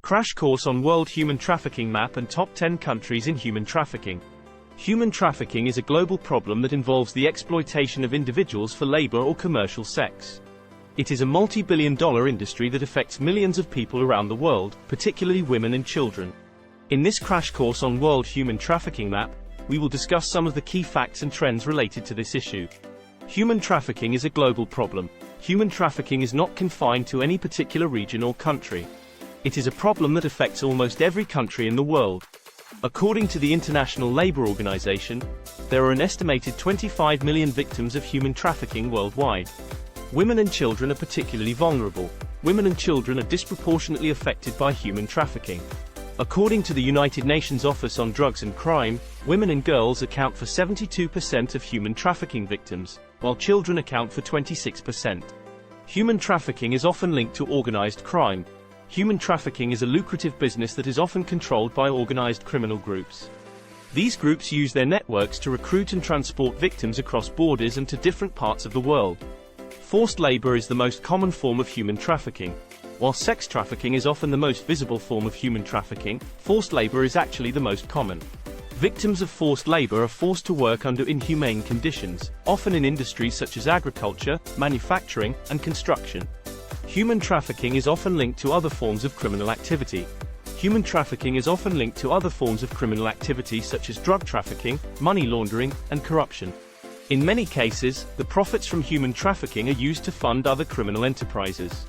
Crash course on World Human Trafficking Map and Top 10 Countries in Human Trafficking. Human trafficking is a global problem that involves the exploitation of individuals for labor or commercial sex. It is a multi-billion-dollar industry that affects millions of people around the world, particularly women and children. In this crash course on World Human Trafficking Map, we will discuss some of the key facts and trends related to this issue. Human trafficking is a global problem. Human trafficking is not confined to any particular region or country. It is a problem that affects almost every country in the world. According to the International Labour Organization, there are an estimated 25 million victims of human trafficking worldwide. Women and children are particularly vulnerable. Women and children are disproportionately affected by human trafficking. According to the United Nations Office on Drugs and Crime, women and girls account for 72% of human trafficking victims, while children account for 26%. Human trafficking is often linked to organized crime. Human trafficking is a lucrative business that is often controlled by organized criminal groups. These groups use their networks to recruit and transport victims across borders and to different parts of the world. Forced labor is the most common form of human trafficking. While sex trafficking is often the most visible form of human trafficking, forced labor is actually the most common. Victims of forced labor are forced to work under inhumane conditions, often in industries such as agriculture, manufacturing, and construction. Human trafficking is often linked to other forms of criminal activity. Human trafficking is often linked to other forms of criminal activity such as drug trafficking, money laundering, and corruption. In many cases, the profits from human trafficking are used to fund other criminal enterprises.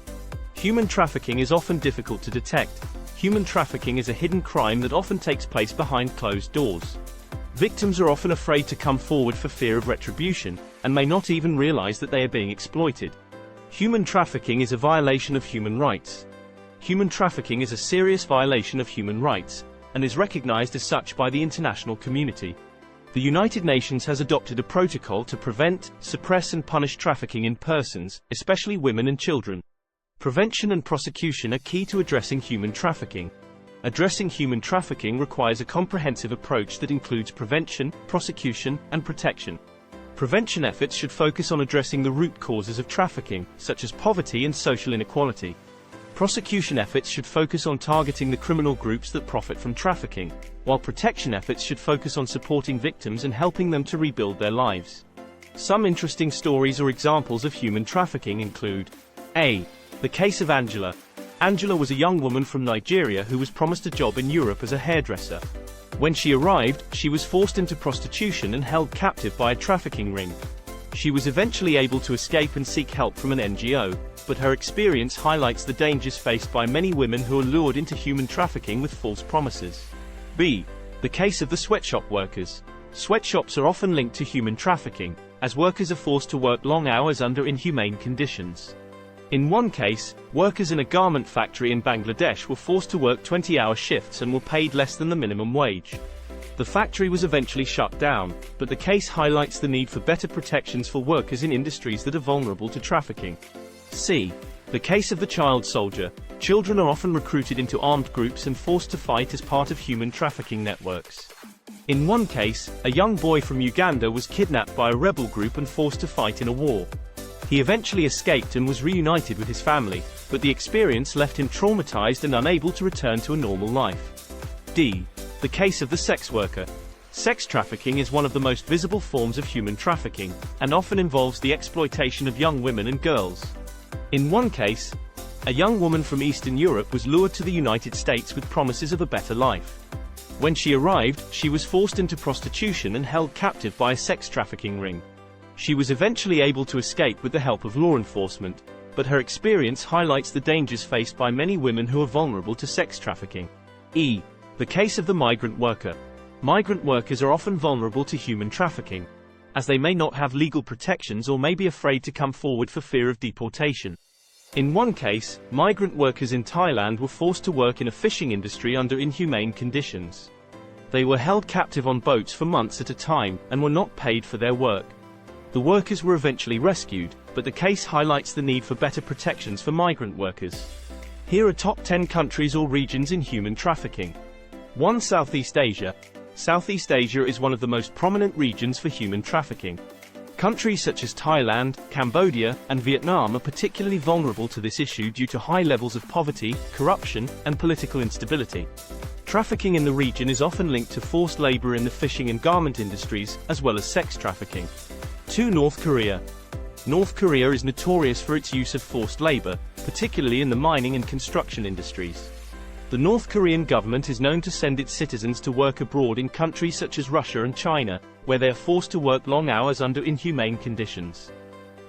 Human trafficking is often difficult to detect. Human trafficking is a hidden crime that often takes place behind closed doors. Victims are often afraid to come forward for fear of retribution, and may not even realize that they are being exploited. Human trafficking is a violation of human rights. Human trafficking is a serious violation of human rights, and is recognized as such by the international community. The United Nations has adopted a protocol to prevent, suppress and punish trafficking in persons, especially women and children. Prevention and prosecution are key to addressing human trafficking. Addressing human trafficking requires a comprehensive approach that includes prevention, prosecution, and protection. Prevention efforts should focus on addressing the root causes of trafficking, such as poverty and social inequality. Prosecution efforts should focus on targeting the criminal groups that profit from trafficking, while protection efforts should focus on supporting victims and helping them to rebuild their lives. Some interesting stories or examples of human trafficking include: A. The case of Angela. Angela was a young woman from Nigeria who was promised a job in Europe as a hairdresser. When she arrived, she was forced into prostitution and held captive by a trafficking ring. She was eventually able to escape and seek help from an NGO, but her experience highlights the dangers faced by many women who are lured into human trafficking with false promises. B. The case of the sweatshop workers. Sweatshops are often linked to human trafficking, as workers are forced to work long hours under inhumane conditions. In one case, workers in a garment factory in Bangladesh were forced to work 20-hour shifts and were paid less than the minimum wage. The factory was eventually shut down, but the case highlights the need for better protections for workers in industries that are vulnerable to trafficking. C. The case of the child soldier. Children are often recruited into armed groups and forced to fight as part of human trafficking networks. In one case, a young boy from Uganda was kidnapped by a rebel group and forced to fight in a war. He eventually escaped and was reunited with his family, but the experience left him traumatized and unable to return to a normal life. D. The case of the sex worker. Sex trafficking is one of the most visible forms of human trafficking, and often involves the exploitation of young women and girls. In one case, a young woman from Eastern Europe was lured to the United States with promises of a better life. When she arrived, she was forced into prostitution and held captive by a sex trafficking ring. She was eventually able to escape with the help of law enforcement, but her experience highlights the dangers faced by many women who are vulnerable to sex trafficking. E. The case of the migrant worker. Migrant workers are often vulnerable to human trafficking, as they may not have legal protections or may be afraid to come forward for fear of deportation. In one case, migrant workers in Thailand were forced to work in a fishing industry under inhumane conditions. They were held captive on boats for months at a time, and were not paid for their work. The workers were eventually rescued, but the case highlights the need for better protections for migrant workers. Here are top 10 countries or regions in human trafficking. 1. Southeast Asia. Southeast Asia is one of the most prominent regions for human trafficking. Countries such as Thailand, Cambodia, and Vietnam are particularly vulnerable to this issue due to high levels of poverty, corruption, and political instability. Trafficking in the region is often linked to forced labor in the fishing and garment industries, as well as sex trafficking. 2. North Korea. North Korea is notorious for its use of forced labor, particularly in the mining and construction industries. The North Korean government is known to send its citizens to work abroad in countries such as Russia and China, where they are forced to work long hours under inhumane conditions.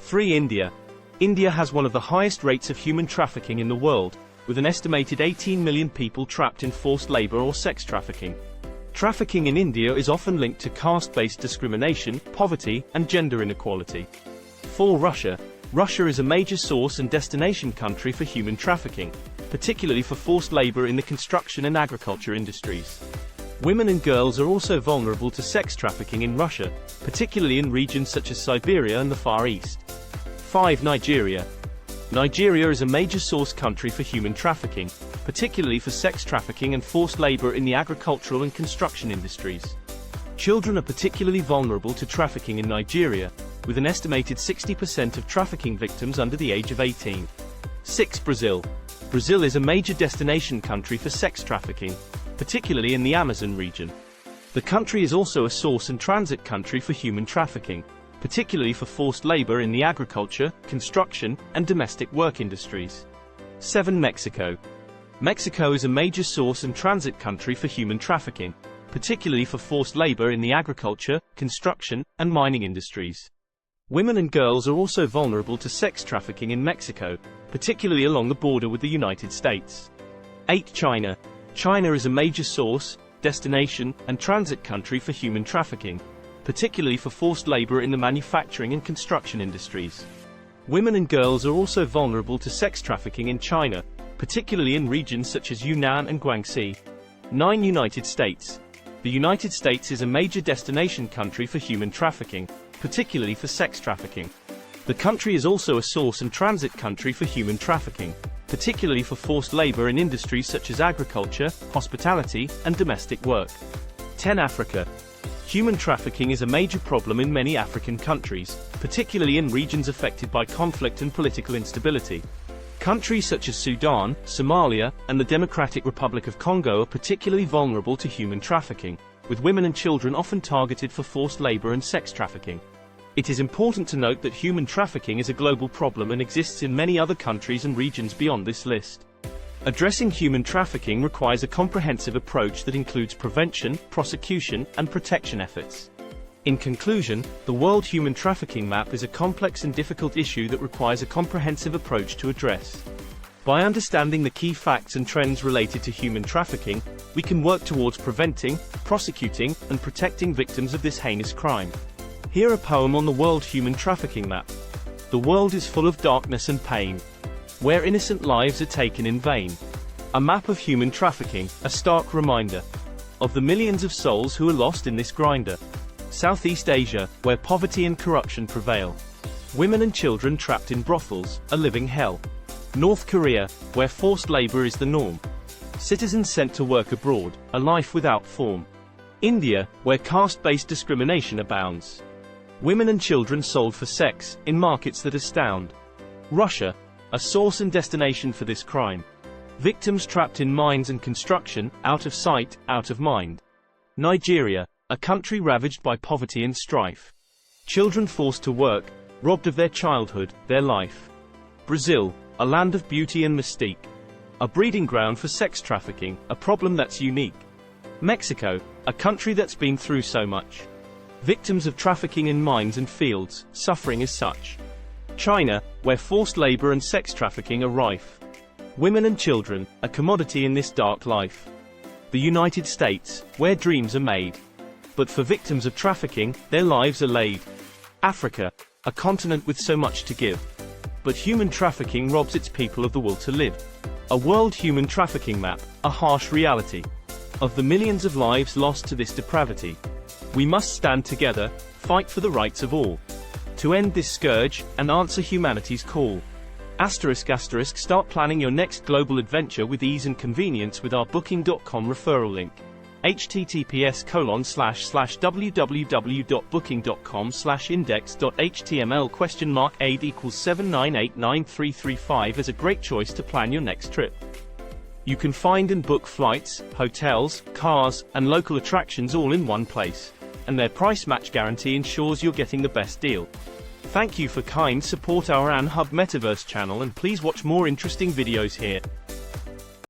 3. India. India has one of the highest rates of human trafficking in the world, with an estimated 18 million people trapped in forced labor or sex trafficking. Trafficking in India is often linked to caste-based discrimination, poverty, and gender inequality. 4. Russia. Russia is a major source and destination country for human trafficking, particularly for forced labor in the construction and agriculture industries. Women and girls are also vulnerable to sex trafficking in Russia, particularly in regions such as Siberia and the Far East. 5. Nigeria. Nigeria is a major source country for human trafficking, particularly for sex trafficking and forced labor in the agricultural and construction industries. Children are particularly vulnerable to trafficking in Nigeria, with an estimated 60% of trafficking victims under the age of 18. 6. Brazil. Brazil is a major destination country for sex trafficking, particularly in the Amazon region. The country is also a source and transit country for human trafficking, particularly for forced labor in the agriculture, construction, and domestic work industries. 7. Mexico. Mexico is a major source and transit country for human trafficking, particularly for forced labor in the agriculture, construction, and mining industries. Women and girls are also vulnerable to sex trafficking in Mexico, particularly along the border with the United States. 8. China. China is a major source, destination, and transit country for human trafficking, particularly for forced labor in the manufacturing and construction industries. Women and girls are also vulnerable to sex trafficking in China, particularly in regions such as Yunnan and Guangxi. 9. United States. The United States is a major destination country for human trafficking, particularly for sex trafficking. The country is also a source and transit country for human trafficking, particularly for forced labor in industries such as agriculture, hospitality, and domestic work. 10. Africa. Human trafficking is a major problem in many African countries, particularly in regions affected by conflict and political instability. Countries such as Sudan, Somalia, and the Democratic Republic of Congo are particularly vulnerable to human trafficking, with women and children often targeted for forced labor and sex trafficking. It is important to note that human trafficking is a global problem and exists in many other countries and regions beyond this list. Addressing human trafficking requires a comprehensive approach that includes prevention, prosecution, and protection efforts. In conclusion, the World Human Trafficking Map is a complex and difficult issue that requires a comprehensive approach to address. By understanding the key facts and trends related to human trafficking, we can work towards preventing, prosecuting, and protecting victims of this heinous crime. Here a poem on the World Human Trafficking Map. The world is full of darkness and pain, where innocent lives are taken in vain. A map of human trafficking, a stark reminder of the millions of souls who are lost in this grinder. Southeast Asia, where poverty and corruption prevail. Women and children trapped in brothels, a living hell. North Korea, where forced labor is the norm. Citizens sent to work abroad, a life without form. India, where caste-based discrimination abounds. Women and children sold for sex, in markets that astound. Russia, a source and destination for this crime. Victims trapped in mines and construction, out of sight, out of mind. Nigeria, a country ravaged by poverty and strife. Children forced to work, robbed of their childhood, their life. Brazil, a land of beauty and mystique. A breeding ground for sex trafficking, a problem that's unique. Mexico, a country that's been through so much. Victims of trafficking in mines and fields, suffering as such. China, where forced labor and sex trafficking are rife. Women and children, a commodity in this dark life. The United States, where dreams are made. But for victims of trafficking, their lives are laid. Africa, a continent with so much to give. But human trafficking robs its people of the will to live. A world human trafficking map, a harsh reality. Of the millions of lives lost to this depravity. We must stand together, fight for the rights of all. To end this scourge, and answer humanity's call. ***, start planning your next global adventure with ease and convenience with our Booking.com referral link. https://www.booking.com/index.html $aid equals 79893335 is a great choice to plan your next trip. You can find and book flights, hotels, cars, and local attractions all in one place. And their price match guarantee ensures you're getting the best deal. Thank you for kind support our AnHub Metaverse channel, and please watch more interesting videos here.